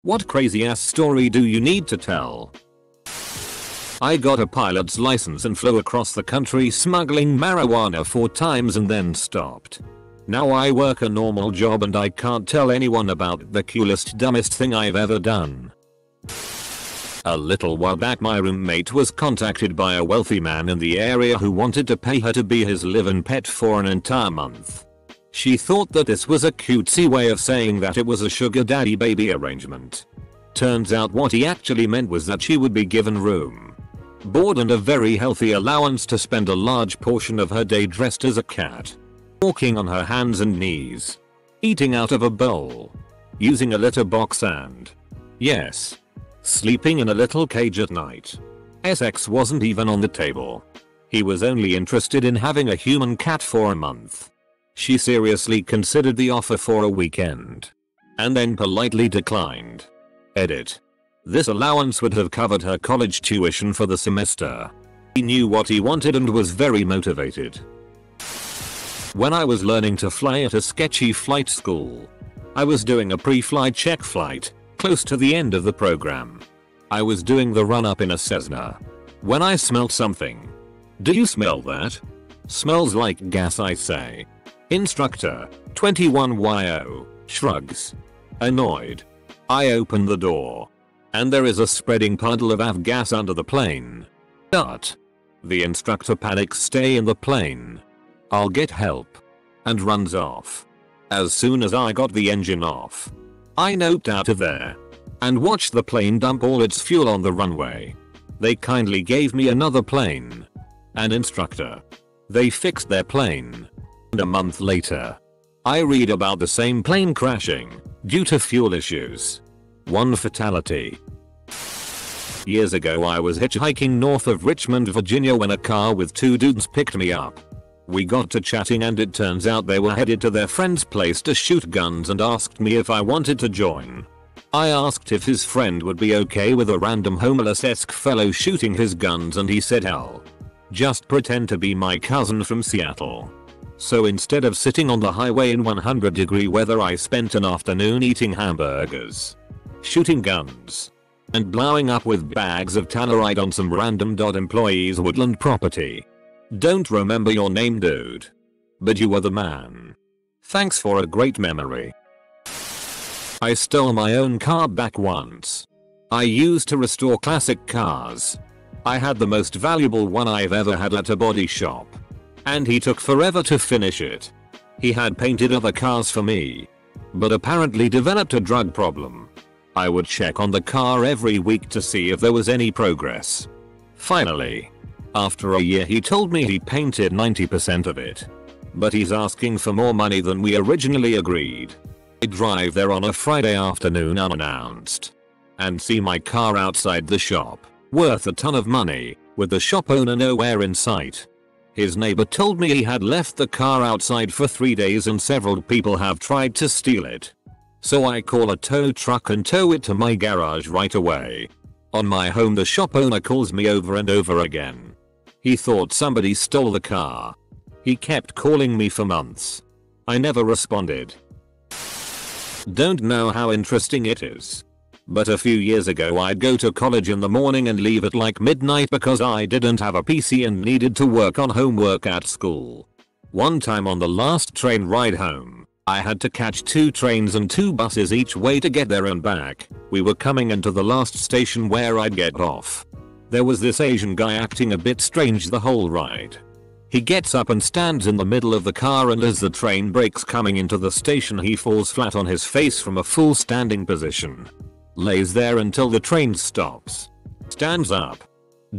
What crazy ass story do you need to tell? I got a pilot's license and flew across the country smuggling marijuana 4 times and then stopped. Now I work a normal job and I can't tell anyone about the coolest dumbest thing I've ever done. A little while back my roommate was contacted by a wealthy man in the area who wanted to pay her to be his live-in pet for an entire month. She thought that this was a cutesy way of saying that it was a sugar daddy baby arrangement. Turns out what he actually meant was that she would be given room, board and a very healthy allowance to spend a large portion of her day dressed as a cat, walking on her hands and knees, eating out of a bowl, using a litter box and, yes, sleeping in a little cage at night. Sex wasn't even on the table. He was only interested in having a human cat for a month. She seriously considered the offer for a weekend, and then politely declined. Edit. This allowance would have covered her college tuition for the semester. He knew what he wanted and was very motivated. When I was learning to fly at a sketchy flight school, I was doing a pre-flight check flight, close to the end of the program. I was doing the run-up in a Cessna when I smelled something. Do you smell that? Smells like gas, I say. Instructor, 21YO, shrugs. Annoyed. I open the door, and there is a spreading puddle of avgas under the plane. But the instructor panics, stay in the plane, I'll get help, and runs off. As soon as I got the engine off, I noped out of there and watched the plane dump all its fuel on the runway. They kindly gave me another plane, an instructor. They fixed their plane, and a month later, I read about the same plane crashing due to fuel issues. 1 fatality. Years ago I was hitchhiking north of Richmond, Virginia when a car with 2 dudes picked me up. We got to chatting and it turns out they were headed to their friend's place to shoot guns and asked me if I wanted to join. I asked if his friend would be okay with a random homeless-esque fellow shooting his guns and he said hell. Just pretend to be my cousin from Seattle. So instead of sitting on the highway in 100-degree weather I spent an afternoon eating hamburgers, shooting guns, and blowing up with bags of Tannerite on some random employee's woodland property. Don't remember your name, dude, but you were the man. Thanks for a great memory. I stole my own car back once. I used to restore classic cars. I had the most valuable one I've ever had at a body shop, and he took forever to finish it. He had painted other cars for me, but apparently developed a drug problem. I would check on the car every week to see if there was any progress. Finally, after a year he told me he painted 90% of it, but he's asking for more money than we originally agreed. I drive there on a Friday afternoon unannounced and see my car outside the shop, worth a ton of money, with the shop owner nowhere in sight. His neighbor told me he had left the car outside for 3 days and several people have tried to steal it. So I call a tow truck and tow it to my garage right away. On my home the shop owner calls me over and over again. He thought somebody stole the car. He kept calling me for months. I never responded. Don't know how interesting it is, but a few years ago I'd go to college in the morning and leave at like midnight because I didn't have a PC and needed to work on homework at school. One time on the last train ride home, I had to catch 2 trains and 2 buses each way to get there and back. We were coming into the last station where I'd get off. There was this Asian guy acting a bit strange the whole ride. He gets up and stands in the middle of the car, and as the train brakes coming into the station he falls flat on his face from a full standing position. Lays there until the train stops. Stands up.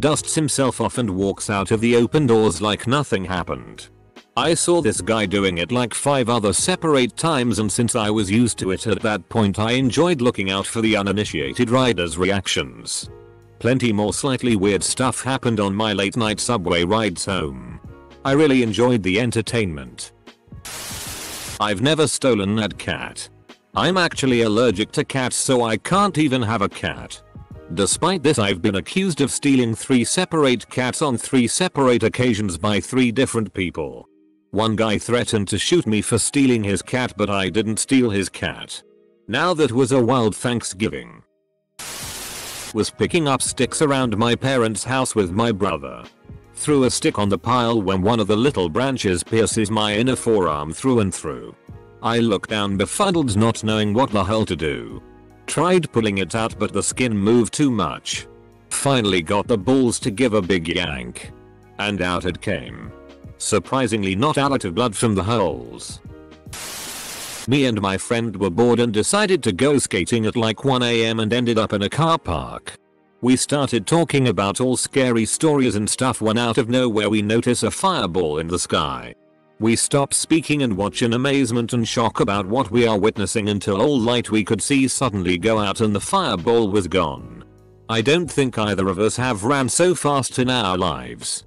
Dusts himself off and walks out of the open doors like nothing happened. I saw this guy doing it like 5 other separate times, and since I was used to it at that point I enjoyed looking out for the uninitiated riders' reactions. Plenty more slightly weird stuff happened on my late night subway rides home. I really enjoyed the entertainment. I've never stolen a cat. I'm actually allergic to cats, so I can't even have a cat. Despite this, I've been accused of stealing 3 separate cats on 3 separate occasions by 3 different people. One guy threatened to shoot me for stealing his cat, but I didn't steal his cat. Now that was a wild Thanksgiving. Was picking up sticks around my parents' house with my brother. Threw a stick on the pile when one of the little branches pierces my inner forearm through and through. I look down befuddled, not knowing what the hell to do. Tried pulling it out but the skin moved too much. Finally got the balls to give a big yank. And out it came. Surprisingly not a lot of blood from the holes. Me and my friend were bored and decided to go skating at like 1 AM and ended up in a car park. We started talking about all scary stories and stuff when out of nowhere we notice a fireball in the sky. We stop speaking and watch in amazement and shock about what we are witnessing until all light we could see suddenly go out and the fireball was gone. I don't think either of us have ran so fast in our lives.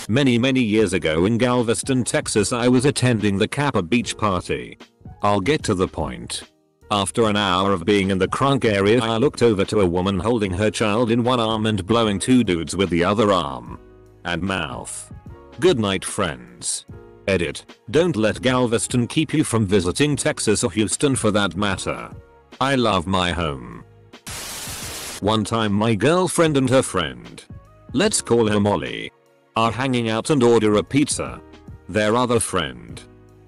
Many years ago in Galveston, Texas, I was attending the Kappa Beach party. I'll get to the point. After an hour of being in the crunk area, I looked over to a woman holding her child in one arm and blowing two dudes with the other arm and mouth. Good night, friends. Edit. Don't let Galveston keep you from visiting Texas or Houston for that matter. I love my home. One time my girlfriend and her friend, let's call her Molly, are hanging out and order a pizza. Their other friend,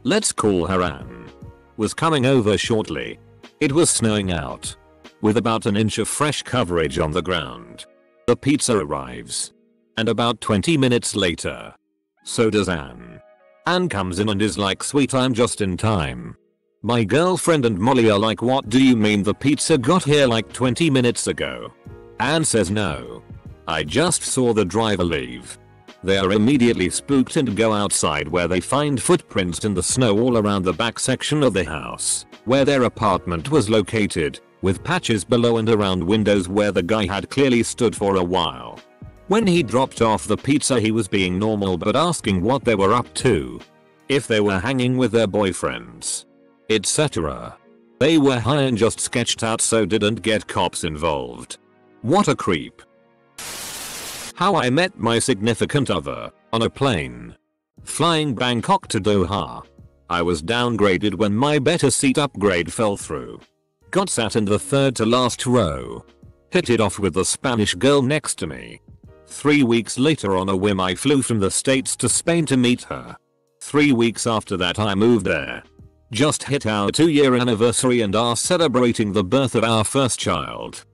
let's call her Anne, was coming over shortly. It was snowing out, with about an inch of fresh coverage on the ground. The pizza arrives. And about 20 minutes later, so does Anne. Anne comes in and is like, sweet, I'm just in time. My girlfriend and Molly are like, what do you mean the pizza got here like 20 minutes ago? Anne says no. I just saw the driver leave. They are immediately spooked and go outside where they find footprints in the snow all around the back section of the house, where their apartment was located, with patches below and around windows where the guy had clearly stood for a while. When he dropped off the pizza he was being normal but asking what they were up to. If they were hanging with their boyfriends, etc. They were high and just sketched out so didn't get cops involved. What a creep. How I met my significant other, on a plane. Flying Bangkok to Doha. I was downgraded when my better seat upgrade fell through. Got sat in the third to last row. Hit it off with the Spanish girl next to me. 3 weeks later on a whim I flew from the States to Spain to meet her. 3 weeks after that I moved there. Just hit our 2-year anniversary and are celebrating the birth of our first child.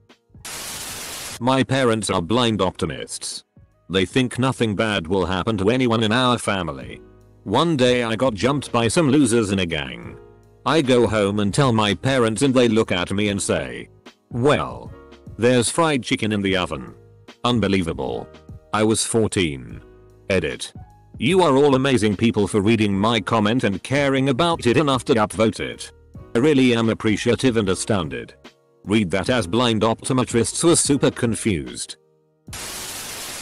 My parents are blind optimists. They think nothing bad will happen to anyone in our family. One day I got jumped by some losers in a gang. I go home and tell my parents and they look at me and say, well, there's fried chicken in the oven. Unbelievable. I was 14. Edit. You are all amazing people for reading my comment and caring about it enough to upvote it. I really am appreciative and astounded. Read that as blind optometrists were super confused.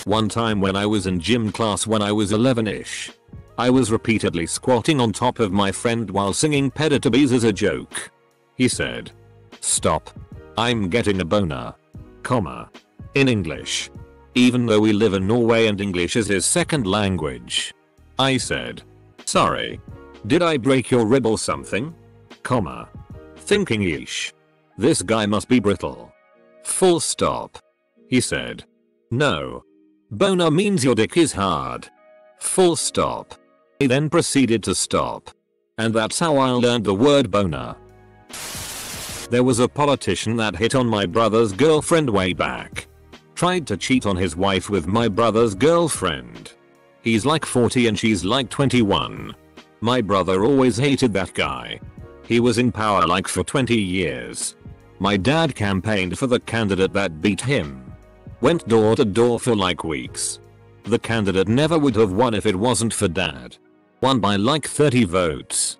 One time when I was in gym class when I was 11ish. I was repeatedly squatting on top of my friend while singing Peditabees as a joke. He said, stop. I'm getting a boner. Comma. In English. Even though we live in Norway and English is his second language. I said, sorry. Did I break your rib or something? Comma. Thinking yeesh. This guy must be brittle. Full stop. He said, no. Boner means your dick is hard. Full stop. He then proceeded to stop. And that's how I learned the word boner. There was a politician that hit on my brother's girlfriend way back. Tried to cheat on his wife with my brother's girlfriend. He's like 40 and she's like 21. My brother always hated that guy. He was in power like for 20 years. My dad campaigned for the candidate that beat him. Went door to door for like weeks. The candidate never would have won if it wasn't for dad. Won by like 30 votes.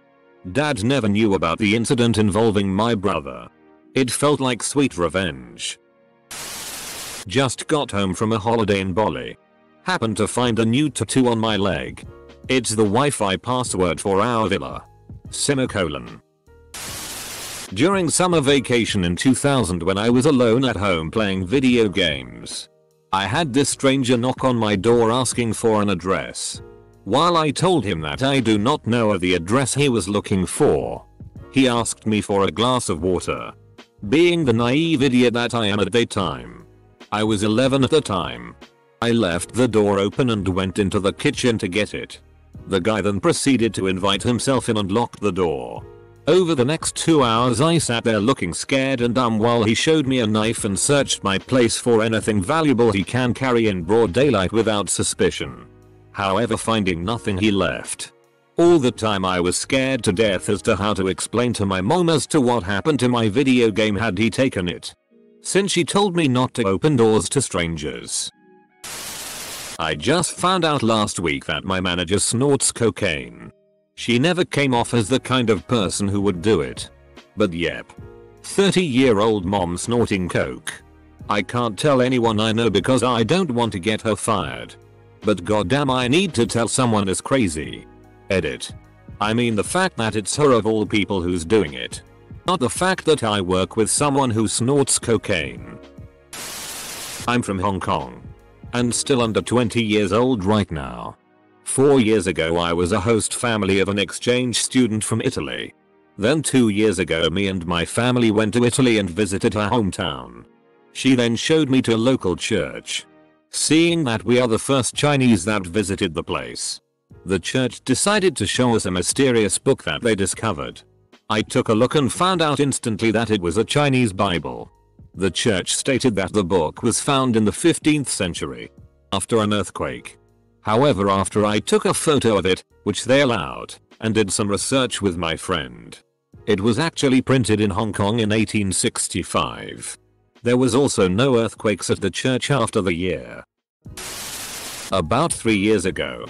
Dad never knew about the incident involving my brother. It felt like sweet revenge. Just got home from a holiday in Bali. Happened to find a new tattoo on my leg. It's the Wi-Fi password for our villa. Semicolon. During summer vacation in 2000 when I was alone at home playing video games, I had this stranger knock on my door asking for an address. While I told him that I do not know the address he was looking for, He asked me for a glass of water. Being the naive idiot that I am at the time. I was 11 at the time. I left the door open and went into the kitchen to get it. The guy then proceeded to invite himself in and locked the door. Over the next 2 hours I sat there looking scared and dumb while he showed me a knife and searched my place for anything valuable he can carry in broad daylight without suspicion. However, finding nothing, he left. All the time I was scared to death as to how to explain to my mom as to what happened to my video game had he taken it, since she told me not to open doors to strangers. I just found out last week that my manager snorts cocaine. She never came off as the kind of person who would do it. But yep. 30-year-old mom snorting coke. I can't tell anyone I know because I don't want to get her fired. But goddamn, I need to tell someone is crazy. Edit. I mean the fact that it's her of all people who's doing it. Not the fact that I work with someone who snorts cocaine. I'm from Hong Kong. And still under 20 years old right now. 4 years ago I was a host family of an exchange student from Italy. Then 2 years ago me and my family went to Italy and visited her hometown. She then showed me to a local church. Seeing that we are the first Chinese that visited the place, the church decided to show us a mysterious book that they discovered. I took a look and found out instantly that it was a Chinese Bible. The church stated that the book was found in the 15th century, after an earthquake. However, after I took a photo of it, which they allowed, and did some research with my friend, it was actually printed in Hong Kong in 1865. There was also no earthquakes at the church after the year. About 3 years ago,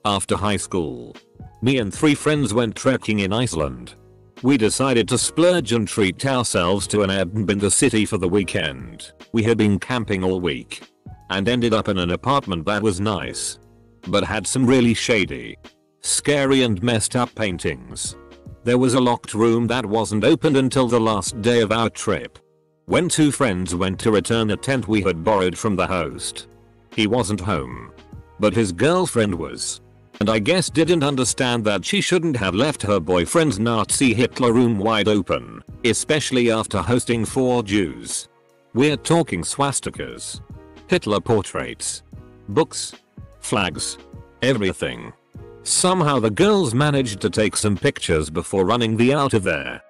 after high school, me and 3 friends went trekking in Iceland. We decided to splurge and treat ourselves to an Airbnb in the city for the weekend. We had been camping all week and ended up in an apartment that was nice, but had some really shady, scary and messed up paintings. There was a locked room that wasn't opened until the last day of our trip, when 2 friends went to return a tent we had borrowed from the host. He wasn't home, but his girlfriend was, and I guess didn't understand that she shouldn't have left her boyfriend's Nazi Hitler room wide open, especially after hosting 4 Jews. We're talking swastikas, Hitler portraits, books, flags, everything. Somehow the girls managed to take some pictures before running the out of there.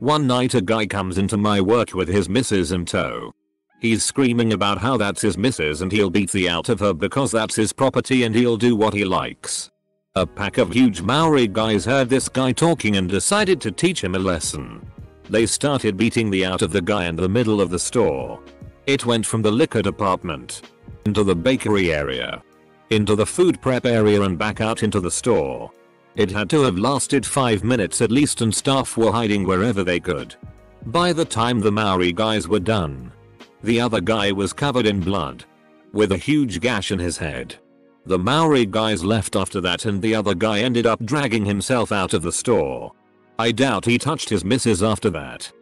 One night a guy comes into my work with his missus in tow. He's screaming about how that's his missus and he'll beat the out of her because that's his property and he'll do what he likes. A pack of huge Maori guys heard this guy talking and decided to teach him a lesson. They started beating the out of the guy in the middle of the store. It went from the liquor department, into the bakery area, into the food prep area and back out into the store. It had to have lasted 5 minutes at least and staff were hiding wherever they could. By the time the Maori guys were done, the other guy was covered in blood, with a huge gash in his head. The Maori guys left after that and the other guy ended up dragging himself out of the store. I doubt he touched his missus after that.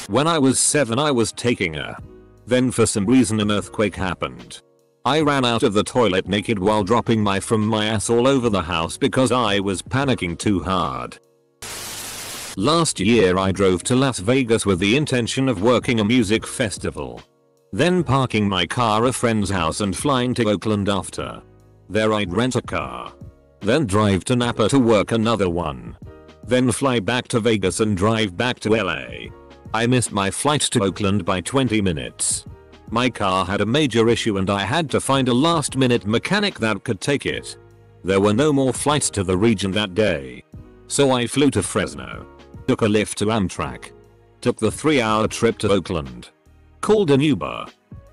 When I was 7 I was taking a. Then for some reason an earthquake happened. I ran out of the toilet naked while dropping from my ass all over the house because I was panicking too hard. Last year I drove to Las Vegas with the intention of working a music festival. Then parking my car at a friend's house and flying to Oakland after. There I'd rent a car. Then drive to Napa to work another one. Then fly back to Vegas and drive back to LA. I missed my flight to Oakland by 20 minutes. My car had a major issue and I had to find a last minute mechanic that could take it. There were no more flights to the region that day. So I flew to Fresno. Took a lift to Amtrak. Took the 3-hour trip to Oakland. Called an Uber.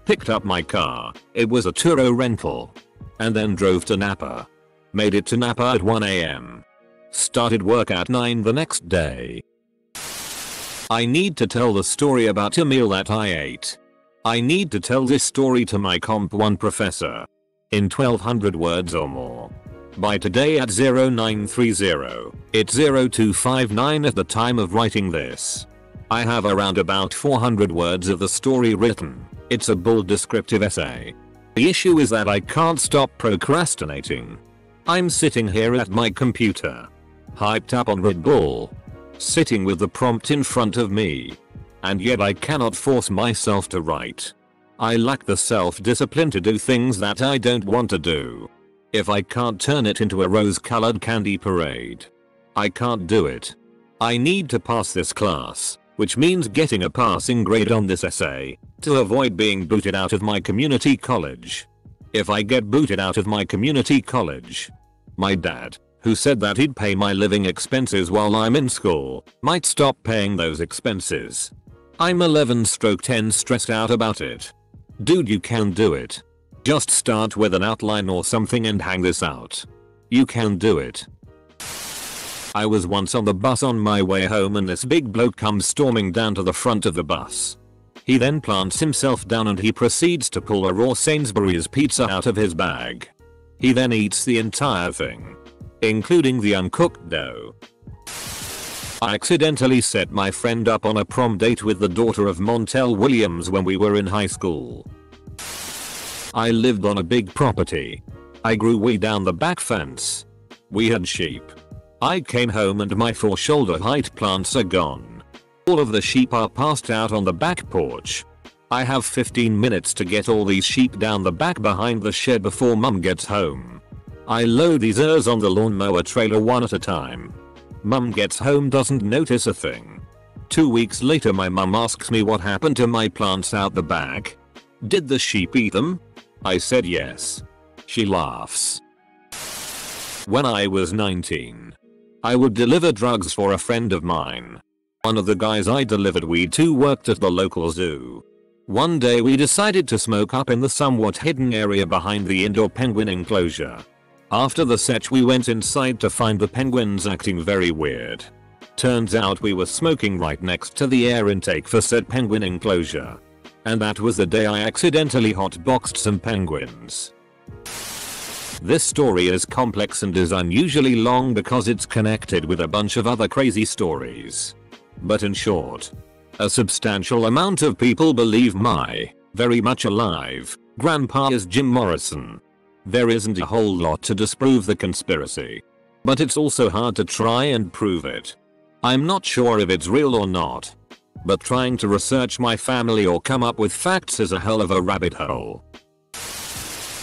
Picked up my car, it was a Turo rental. And then drove to Napa. Made it to Napa at 1 AM. Started work at 9 the next day. I need to tell the story about a meal that I ate. I need to tell this story to my Comp 1 professor. In 1200 words or more. By today at 0930, it's 0259 at the time of writing this. I have around about 400 words of the story written. It's a bold descriptive essay. The issue is that I can't stop procrastinating. I'm sitting here at my computer, hyped up on Red Bull, sitting with the prompt in front of me. And yet I cannot force myself to write. I lack the self-discipline to do things that I don't want to do. If I can't turn it into a rose-colored candy parade, I can't do it. I need to pass this class, which means getting a passing grade on this essay, to avoid being booted out of my community college. If I get booted out of my community college, my dad, who said that he'd pay my living expenses while I'm in school, might stop paying those expenses. I'm 11/10 stressed out about it. Dude, you can do it. Just start with an outline or something and hang this out. You can do it. I was once on the bus on my way home and this big bloke comes storming down to the front of the bus. He then plants himself down and he proceeds to pull a raw Sainsbury's pizza out of his bag. He then eats the entire thing, including the uncooked dough. I accidentally set my friend up on a prom date with the daughter of Montel Williams when we were in high school. I lived on a big property. I grew way down the back fence. We had sheep. I came home and my 4 shoulder height plants are gone. All of the sheep are passed out on the back porch. I have 15 minutes to get all these sheep down the back behind the shed before mum gets home. I load these ears on the lawnmower trailer one at a time. Mum gets home, doesn't notice a thing. 2 weeks later my mum asks me what happened to my plants out the back. Did the sheep eat them? I said yes. She laughs. When I was 19, I would deliver drugs for a friend of mine. One of the guys I delivered weed to worked at the local zoo. One day we decided to smoke up in the somewhat hidden area behind the indoor penguin enclosure. After the set we went inside to find the penguins acting very weird. Turns out we were smoking right next to the air intake for said penguin enclosure. And that was the day I accidentally hotboxed some penguins. This story is complex and is unusually long because it's connected with a bunch of other crazy stories. But in short, a substantial amount of people believe my very much alive grandpa is Jim Morrison. There isn't a whole lot to disprove the conspiracy, but it's also hard to try and prove it. I'm not sure if it's real or not, but trying to research my family or come up with facts is a hell of a rabbit hole.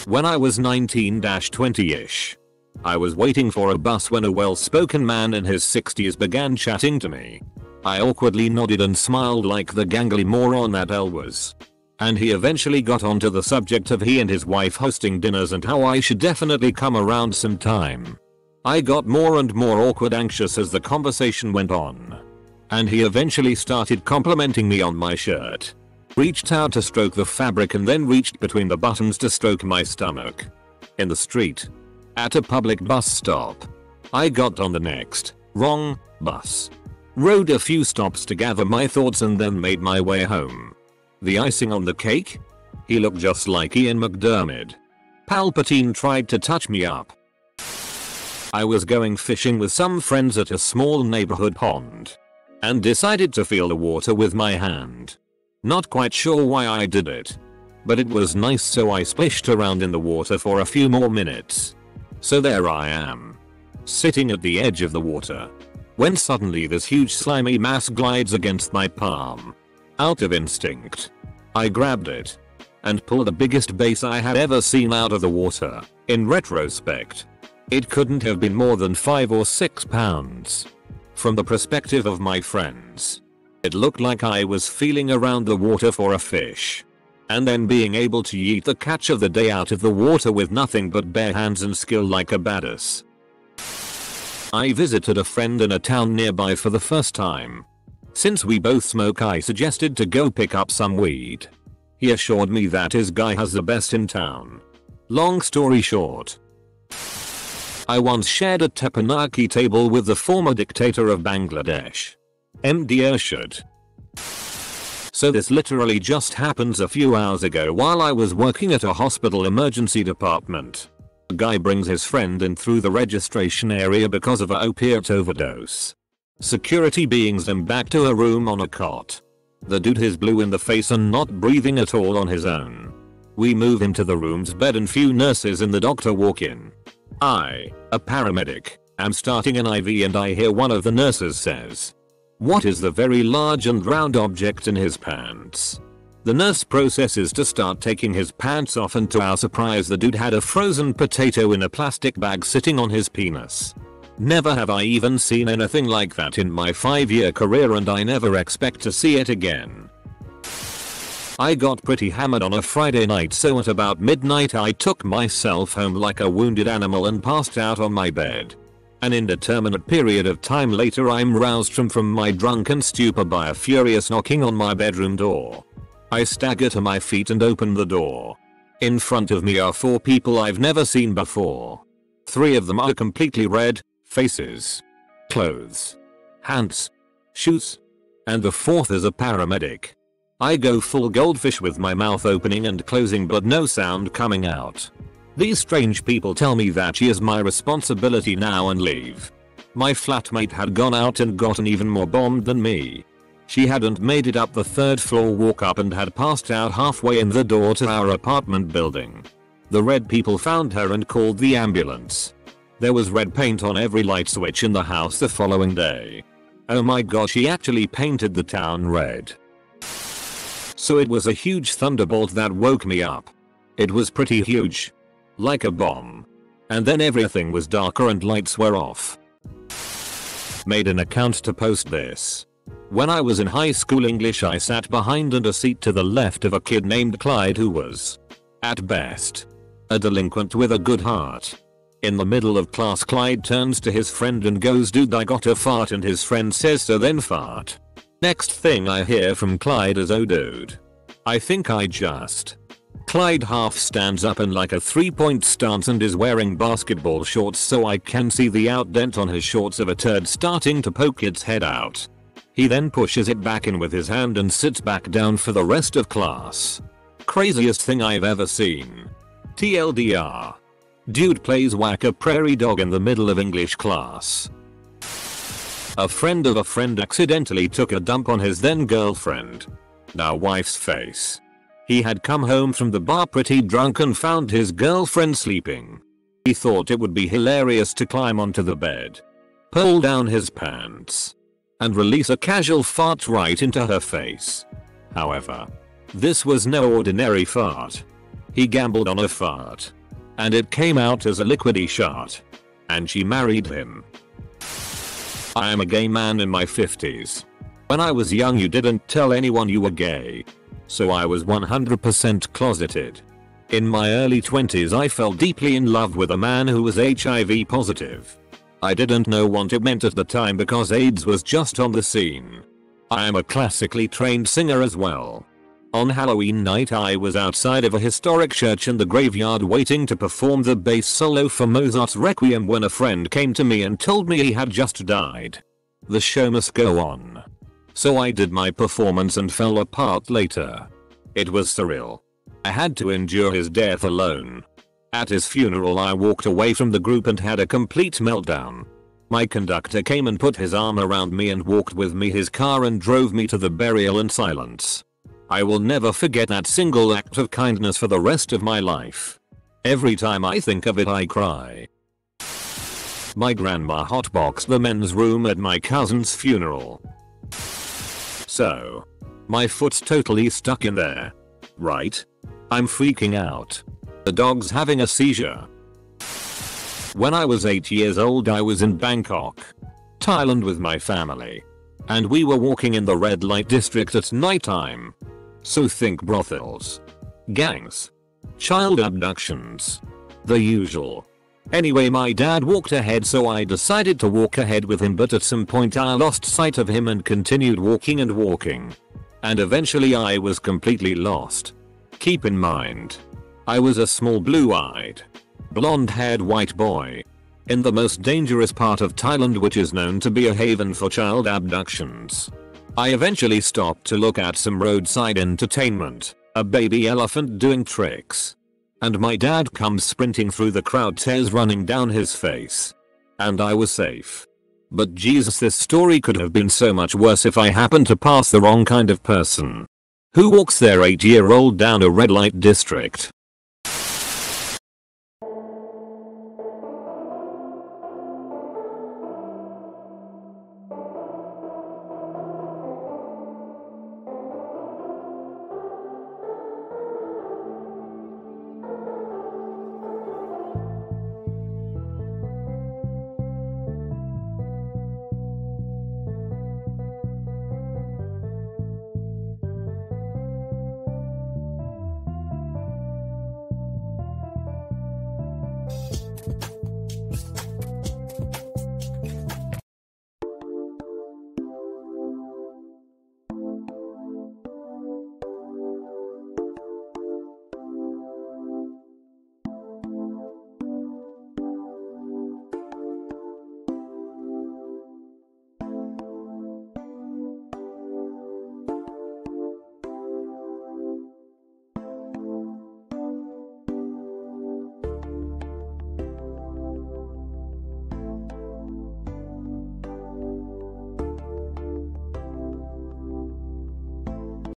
When I was 19-20ish, I was waiting for a bus when a well-spoken man in his 60s began chatting to me. I awkwardly nodded and smiled like the gangly moron that L was. And he eventually got onto the subject of he and his wife hosting dinners and how I should definitely come around sometime. I got more and more awkward anxious as the conversation went on. And he eventually started complimenting me on my shirt. Reached out to stroke the fabric and then reached between the buttons to stroke my stomach. In the street. At a public bus stop. I got on the next, wrong, bus. Rode a few stops to gather my thoughts and then made my way home. The icing on the cake? He looked just like Ian McDiarmid. Palpatine tried to touch me up. I was going fishing with some friends at a small neighborhood pond. And decided to feel the water with my hand. Not quite sure why I did it. But it was nice, so I splashed around in the water for a few more minutes. So there I am, sitting at the edge of the water, when suddenly this huge slimy mass glides against my palm. Out of instinct, I grabbed it and pulled the biggest bass I had ever seen out of the water. In retrospect, it couldn't have been more than 5 or 6 pounds. From the perspective of my friends, it looked like I was feeling around the water for a fish, and then being able to yeet the catch of the day out of the water with nothing but bare hands and skill like a badass. I visited a friend in a town nearby for the first time. Since we both smoke, I suggested to go pick up some weed. He assured me that his guy has the best in town. Long story short, I once shared a teppanyaki table with the former dictator of Bangladesh, MD Ershad. So this literally just happens a few hours ago while I was working at a hospital emergency department. A guy brings his friend in through the registration area because of an opiate overdose. Security beings him back to a room on a cot. The dude is blue in the face and not breathing at all on his own. We move him to the room's bed and few nurses and the doctor walk in. I, a paramedic, I'm starting an IV and I hear one of the nurses says, "What is the very large and round object in his pants?" The nurse processes to start taking his pants off, and to our surprise the dude had a frozen potato in a plastic bag sitting on his penis. Never have I even seen anything like that in my 5-year career, and I never expect to see it again. I got pretty hammered on a Friday night, so at about midnight I took myself home like a wounded animal and passed out on my bed. An indeterminate period of time later I'm roused from my drunken stupor by a furious knocking on my bedroom door. I stagger to my feet and open the door. In front of me are 4 people I've never seen before. 3 of them are completely red faces, clothes, hands, shoes, and the 4th is a paramedic. I go full goldfish with my mouth opening and closing but no sound coming out. These strange people tell me that she is my responsibility now and leave. My flatmate had gone out and gotten even more bombed than me. She hadn't made it up the 3rd floor walk up and had passed out halfway in the door to our apartment building. The red people found her and called the ambulance. There was red paint on every light switch in the house the following day. Oh my god, she actually painted the town red. So it was a huge thunderbolt that woke me up. It was pretty huge. Like a bomb. And then everything was darker and lights were off. Made an account to post this. When I was in high school English, I sat behind and a seat to the left of a kid named Clyde who was, at best, a delinquent with a good heart. In the middle of class Clyde turns to his friend and goes, "Dude, I got a fart," and his friend says, "So then fart." Next thing I hear from Clyde is, "Oh dude, I think I just." Clyde half stands up in like a 3-point stance and is wearing basketball shorts, so I can see the outdent on his shorts of a turd starting to poke its head out. He then pushes it back in with his hand and sits back down for the rest of class. Craziest thing I've ever seen. TLDR. Dude plays whack a prairie dog in the middle of English class. A friend of a friend accidentally took a dump on his then girlfriend, now wife's face. He had come home from the bar pretty drunk and found his girlfriend sleeping. He thought it would be hilarious to climb onto the bed, pull down his pants, and release a casual fart right into her face. However, this was no ordinary fart. He gambled on a fart, and it came out as a liquidy shot. And she married him. I am a gay man in my 50s. When I was young you didn't tell anyone you were gay. So I was 100% closeted. In my early 20s I fell deeply in love with a man who was HIV positive. I didn't know what it meant at the time because AIDS was just on the scene. I am a classically trained singer as well. On Halloween night I was outside of a historic church in the graveyard waiting to perform the bass solo for Mozart's Requiem when a friend came to me and told me he had just died. The show must go on. So I did my performance and fell apart later. It was surreal. I had to endure his death alone. At his funeral I walked away from the group and had a complete meltdown. My conductor came and put his arm around me and walked with me his car and drove me to the burial in silence. I will never forget that single act of kindness for the rest of my life. Every time I think of it I cry. My grandma hotboxed the men's room at my cousin's funeral. So, my foot's totally stuck in there. Right? I'm freaking out. The dog's having a seizure. When I was 8 years old I was in Bangkok, Thailand with my family. And we were walking in the red light district at nighttime. So think brothels, gangs, child abductions, the usual. Anyway, my dad walked ahead so I decided to walk ahead with him, but at some point I lost sight of him and continued walking and walking. And eventually I was completely lost. Keep in mind, I was a small blue-eyed, blonde-haired white boy in the most dangerous part of Thailand, which is known to be a haven for child abductions. I eventually stopped to look at some roadside entertainment, a baby elephant doing tricks. And my dad comes sprinting through the crowd, tears running down his face. And I was safe. But Jesus, this story could have been so much worse if I happened to pass the wrong kind of person. Who walks their 8-year-old down a red light district?